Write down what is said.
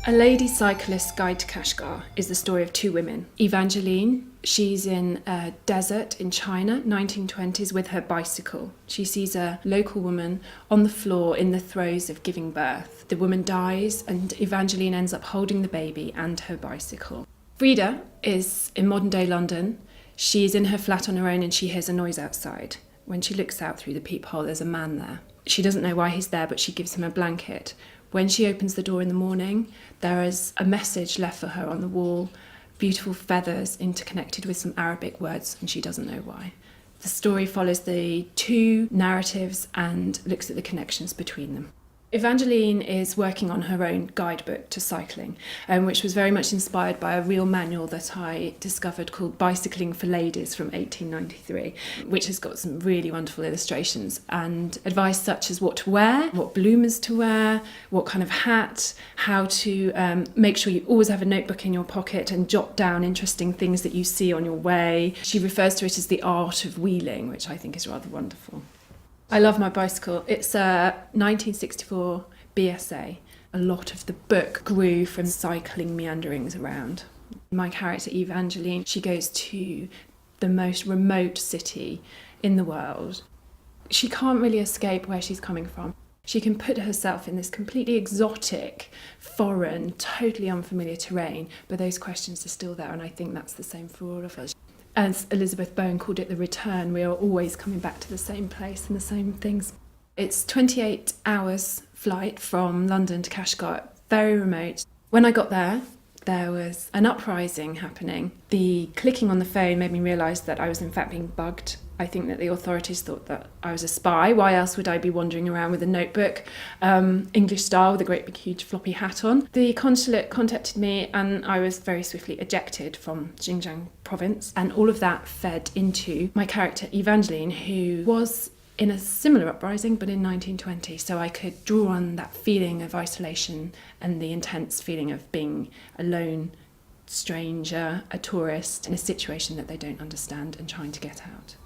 A Lady Cyclist's Guide to Kashgar is the story of two women. Evangeline, she's in a desert in China, 1920s, with her bicycle. She sees a local woman on the floor in the throes of giving birth. The woman dies and Evangeline ends up holding the baby and her bicycle. Frieda is in modern-day London. She's in her flat on her own and she hears a noise outside. When she looks out through the peephole, there's a man there. She doesn't know why he's there, but she gives him a blanket. When she opens the door in the morning, there is a message left for her on the wall, beautiful feathers interconnected with some Arabic words, and she doesn't know why. The story follows the two narratives and looks at the connections between them. Evangeline is working on her own guidebook to cycling, which was very much inspired by a real manual that I discovered called Bicycling for Ladies from 1893, which has got some really wonderful illustrations and advice such as what to wear, what bloomers to wear, what kind of hat, how to make sure you always have a notebook in your pocket and jot down interesting things that you see on your way. She refers to it as the art of wheeling, which I think is rather wonderful. I love my bicycle. It's a 1964 BSA. A lot of the book grew from cycling meanderings around. My character Evangeline, she goes to the most remote city in the world. She can't really escape where she's coming from. She can put herself in this completely exotic, foreign, totally unfamiliar terrain, but those questions are still there, and I think that's the same for all of us. As Elizabeth Bowen called it, the return, we are always coming back to the same place and the same things. It's 28 hours flight from London to Kashgar, very remote. When I got there, there was an uprising happening. The clicking on the phone made me realise that I was in fact being bugged. I think that the authorities thought that I was a spy. Why else would I be wandering around with a notebook, English style, with a great big huge floppy hat on? The consulate contacted me and I was very swiftly ejected from Xinjiang province. And all of that fed into my character Evangeline, who was in a similar uprising but in 1920. So I could draw on that feeling of isolation and the intense feeling of being alone, stranger, a tourist, in a situation that they don't understand and trying to get out.